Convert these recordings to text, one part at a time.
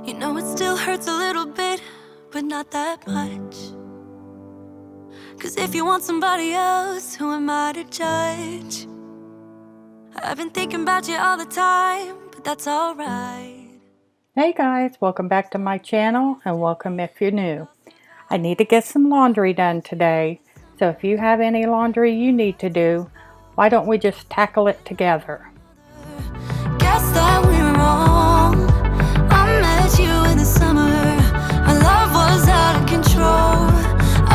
You know it still hurts a little bit, but not that much. 'Cause if you want somebody else, who am I to judge? I've been thinking about you all the time, but that's alright. Hey guys, welcome back to my channel and welcome if you're new. I need to get some laundry done today, so if you have any laundry you need to do, why don't we just tackle it together? Guess that we're wrong. I met you in the summer. Our love was out of control.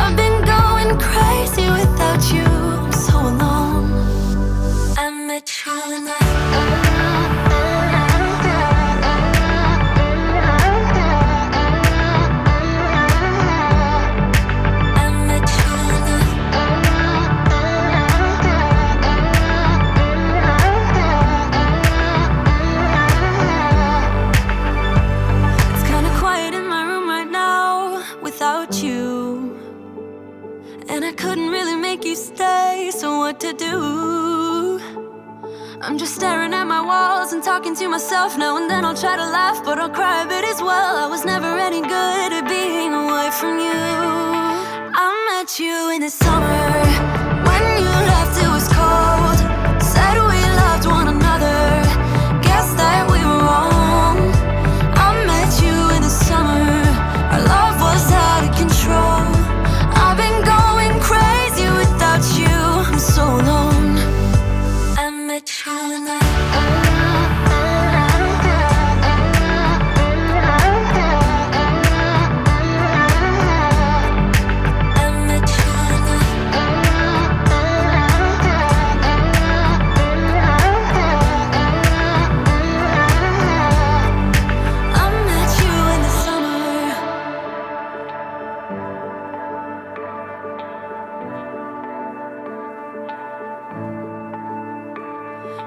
I've been going crazy without you. I'm so alone. I met you in the without you, and I couldn't really make you stay, so what to do? I'm just staring at my walls and talking to myself. Now and then I'll try to laugh, but I'll cry a bit as well. I was never any good at being away from you. I met you in the summer. When you left it was cold. Said we loved one another. Guess that we were wrong. I met you in the summer. Our love was out of control. I've been going crazy without you. I'm so alone. I met you in the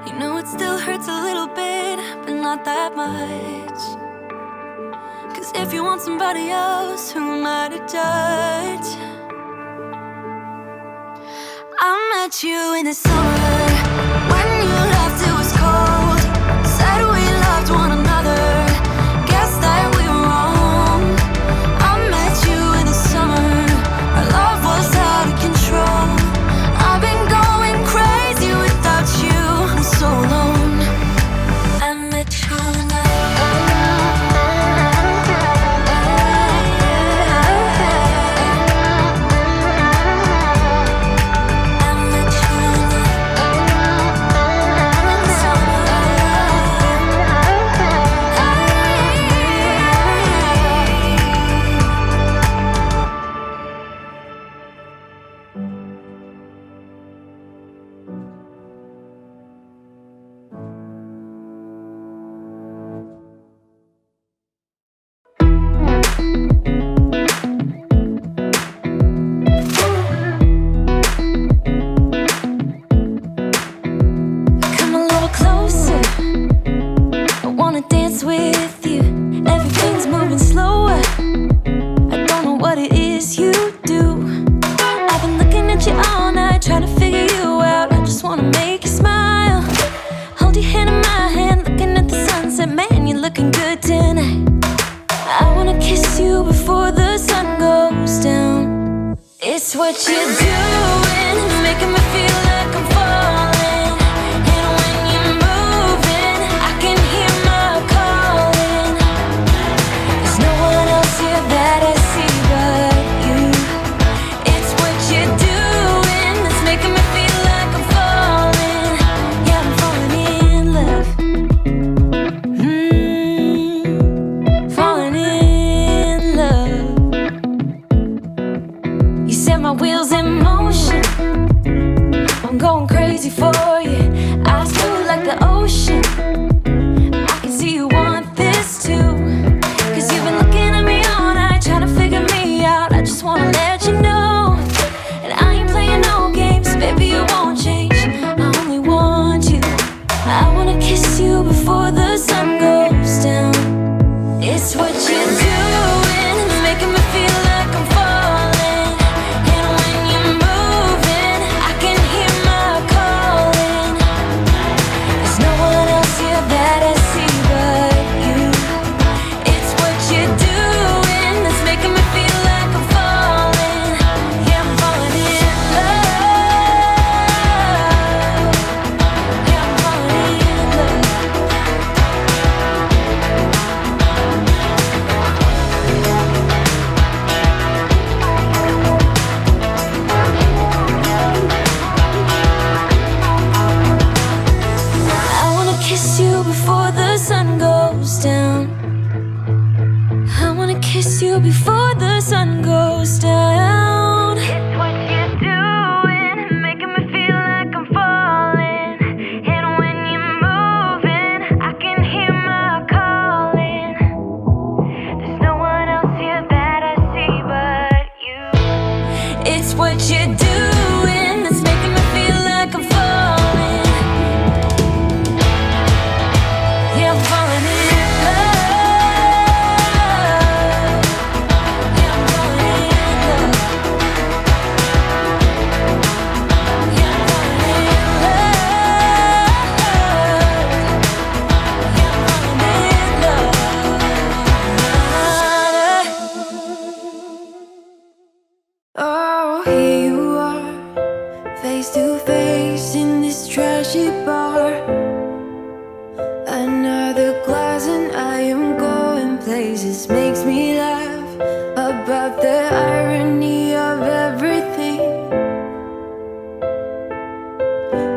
You know it still hurts a little bit, but not that much. 'Cause if you want somebody else, who am I to judge? I met you in the summer. When you left it was cold. Said we loved one another. Guess that we were wrong. I met you in the summer. Our love was out of control. I've been going crazy without you. I'm so alone. I met you in the with you. Everything's moving slower. I don't know what it is you do. I've been looking at you all night, trying to figure you out. I just wanna make you smile. Hold your hand in my hand, looking at the sunset. Man, you're looking good tonight. I wanna kiss you before the sun goes down. It's what you're doing, making me feel like I'm falling. And when you're moving, I can hear my calling. There's no one else here that I see but you. It's what you're doing that's making me feel like I'm falling. Yeah, I'm falling in love. Falling in love. You set my wheels in motion. you before the sun goes down. It's what you're doing, making me feel like I'm falling. And when you're moving, I can hear my calling. There's no one else here that I see but you. It's what you're doing that's making me feel like I'm falling. Yeah, I'm falling in love. Yeah, I'm falling in love. Yeah, I'm falling in love. Yeah, I'm falling in love. Oh, here you are, face to face in this trashy bar. Another glass and I am going places. Makes me laugh about the irony of everything.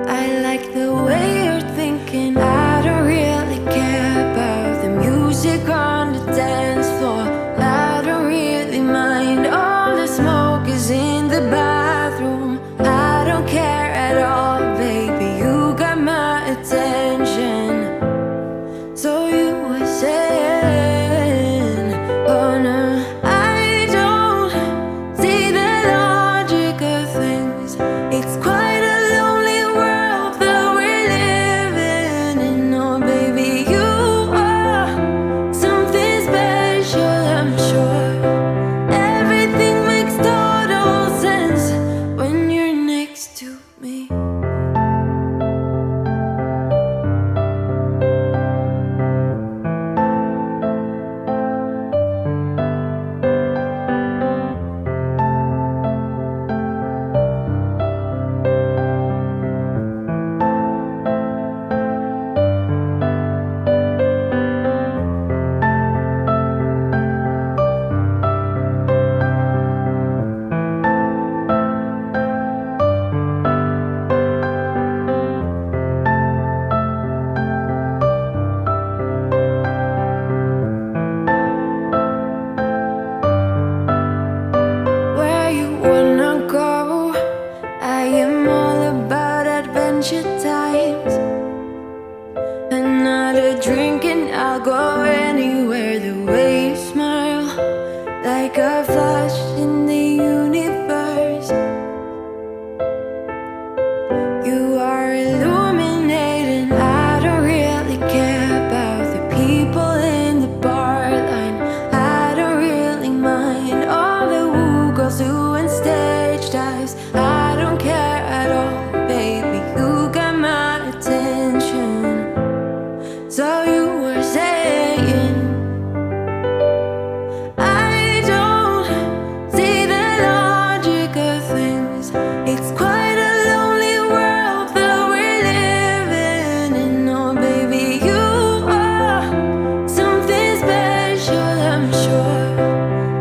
I like the way you're thinking. I don't really care about the music on the dance floor. I don't really mind all the smoke is in the bathroom. I don't care at all, baby. You got my attention. So you were saying, oh no, I don't see the logic of things. It's quite a lonely world that we're living in. Oh baby, you are something special, I'm sure. Everything makes total sense when you're next to me. Where you wanna go? I am all about adventure times. Another drink and I'll go anywhere. The way you smile, like a flash in the universe. You are illuminating. I don't really care about the people in the bar line. I don't really mind all the woo girls doing stage dives. I don't care at all, baby. You got my attention. So you were saying, I don't see the logic of things. It's quite a lonely world that we're living in. Oh baby, you are something special, I'm sure.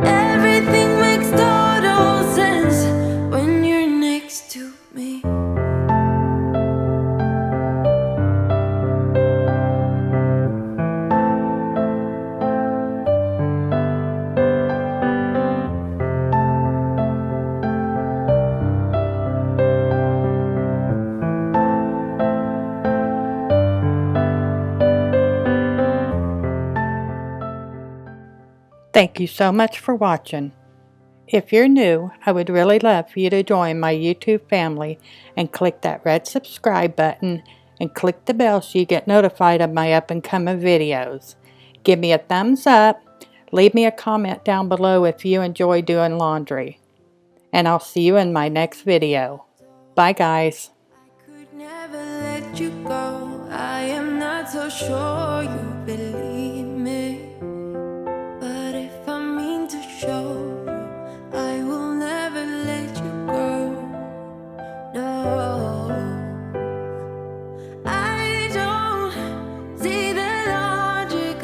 Everything makes total sense when you're next to me. Thank you so much for watching. If you're new, I would really love for you to join my YouTube family and click that red subscribe button and click the bell so you get notified of my up and coming videos. Give me a thumbs up, leave me a comment down below if you enjoy doing laundry. And I'll see you in my next video. Bye guys. Could never let you go. I am not so sure you believe.